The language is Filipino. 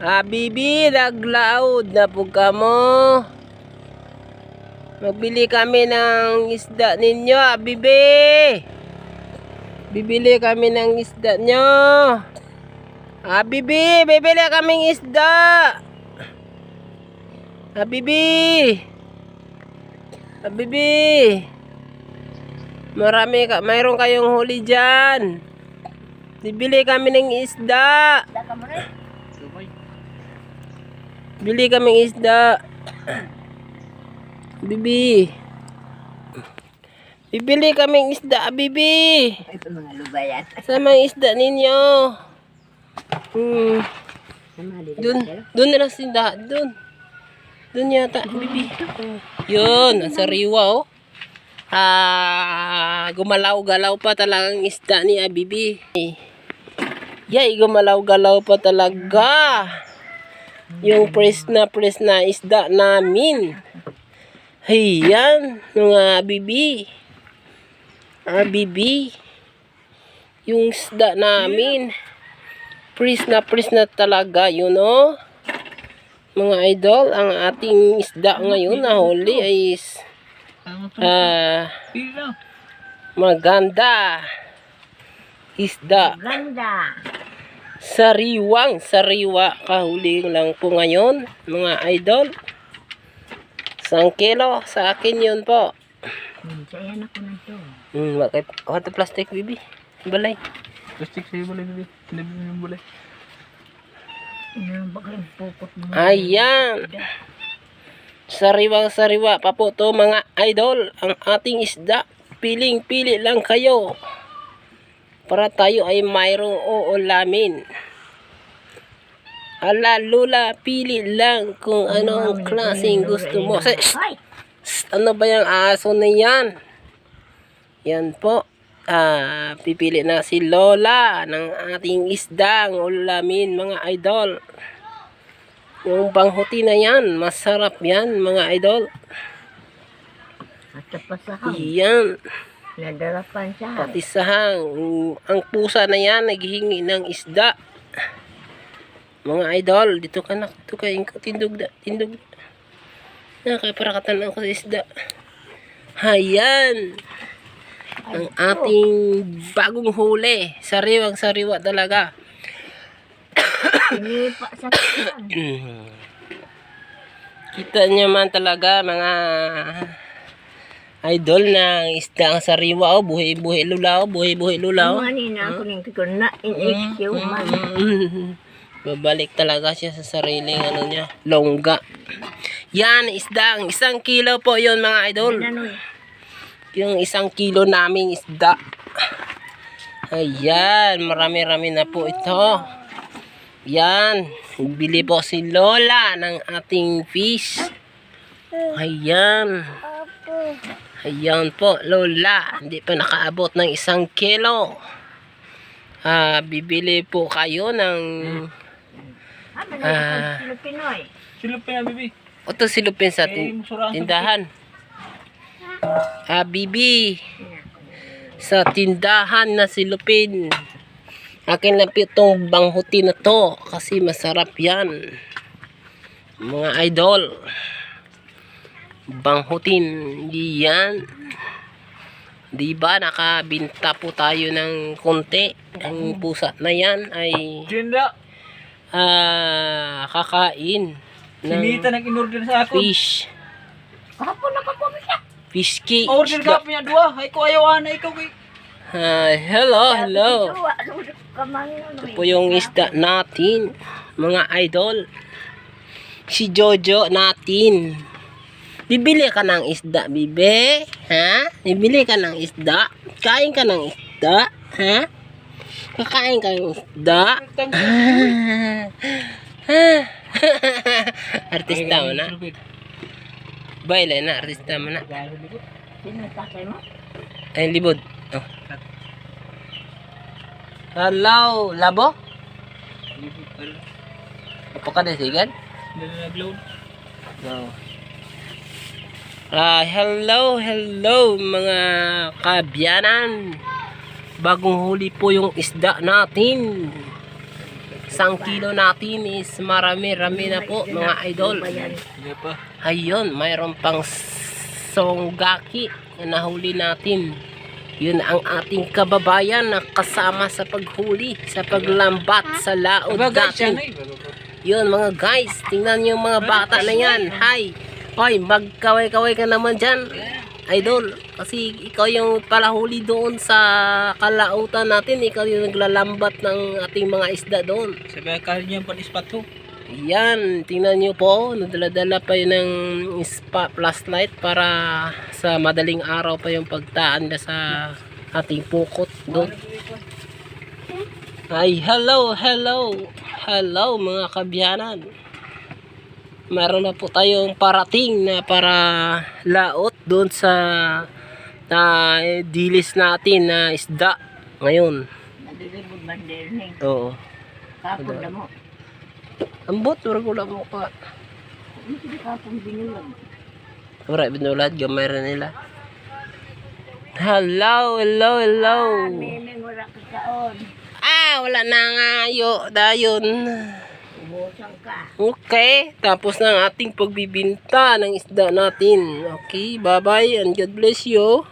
Bibi, naglaod na po kamo. Magbili kami ng isda ninyo, Bibi. Bibili kami ng isda nyo. Bibi, bibili kaming isda. Bibi. Bibi. Mayroon kayong huli dyan. Bibili kami ng isda. Bili kaming isda. Bibi. Bibili kaming isda, Bibi. Ito mga lubayan. Sa mga isda ninyo. Doon na lang sindahan. Doon yata, Bibi. Yun, ang sariwa, oh. Gumalaw-galaw pa talagang isda ni Bibi. Yay, gumalaw-galaw pa talaga. Yung press na isda namin. Ayan, mga Bibi. Bibi. Yung isda namin. Press na talaga, yun, oh. Mga idol, ang ating isda ngayon na huli ay maganda. Isda. Ganda. Sariwa kahuli lang po ngayon, mga idol. 1 kilo sa akin yun po. Sayan ako na ito. Bakit? What plastic, Bibi? Balay. Plastic sa'yo balay, Bibi. Sinabi mo yung balay. Ayan. Sariwa pa po to, mga idol. Ang ating isda. Piling-pili lang kayo. Para tayo ay mayroong uulamin. Ala, Lula, pili lang kung anong klaseng gusto mo. Ano ba yung aso na yan? Yan po. Pipili na si Lola ng ating isdang ulamin, mga idol. Yung banghuti na yan, masarap yan, mga idol. At pasahang. Yan. Nadarapan siya. Pati sahang. Ang pusa na yan, naghihingi ng isda. Mga idol, dito ka na. Dito ka, tindog. Nakaparakatan ako sa isda. Ayan. Ang ating bagong huli. Sariwang-sariwa talaga. Sinipa sa kanan. Kita nyo man talaga, mga idol, na isda ang sariwa. Buhay-buhay lulaw. Manina ako ng pikon na in-excuse man. Babalik talaga siya sa sariling niya, longga. Yan, isda. 1 kilo po yon, mga idol. Yung 1 kilo naming isda. Ayan, marami-rami na po ito. Yan, bili po si Lola ng ating fish. Ayan. Ayan po, Lola. Hindi pa nakaabot ng 1 kilo. Bibili po kayo ng Silupin na, Bibi. ito silupin sa tindahan. Bibi. Sa tindahan na silupin. Akin lang itong banghuti na to. Kasi masarap yan. Mga idol. Banghutin. Yan. Diba nakabinta po tayo ng konti. Ang pusa na yan ay kakain ng Sinita nag-in-order sa ako. fish. Kapon na kapon siya. Fish cake. Order ka pa niya 2. Ay ko ayaw na ikaw kay. Hello. Ito po yung isda natin, mga idol. Si Jojo natin. Bibili ka ng isda, Bibi? Ha? Bibili ka ng isda? Kain ka ng isda? Ha? Kakain ka ng isda? Artista mo na. Baila na, artista mo na. Sinasakay mo? Ay, libod. Oh. Hello, labo? Apa ka na, sigan? Hindi na nag-load. No. Hello mga kabyanan. Bagong huli po yung isda natin. Isang kilo natin is marami-rami na po mga idol. Hindi pa. Ayun, mayroon pang songgaki na nahuli natin. Yun ang ating kababayan na kasama sa paghuli, sa paglambat sa laod natin. Yun mga guys, tingnan niyo yung mga bata na yan. Hi! Hoy, magkaway-kaway ka naman dyan, idol. Kasi ikaw yung palahuli doon sa kalautan natin. Ikaw yung naglalambat ng ating mga isda doon. Sabi ka niya pan-ispat to. Yan, tingnan nyo po, nadala-dala pa yun ng flashlight para sa madaling araw pa yung pagtaan na sa ating pukot doon. Ay, hello mga kabyanan. Meron na po tayong parating na para laot doon sa dilis natin na isda ngayon. Nalilibod banderning. Oo. Kapon na mo. Ambot, wala mo ka. Hindi kapon binulag. Wala, binulad, gamay rin nila. Hello. Miming wala kakaon. Wala na nga dayon. Ubusan ka. Okay, tapos na ang ating pagbibinta ng isda natin. Okay, bye-bye and God bless you.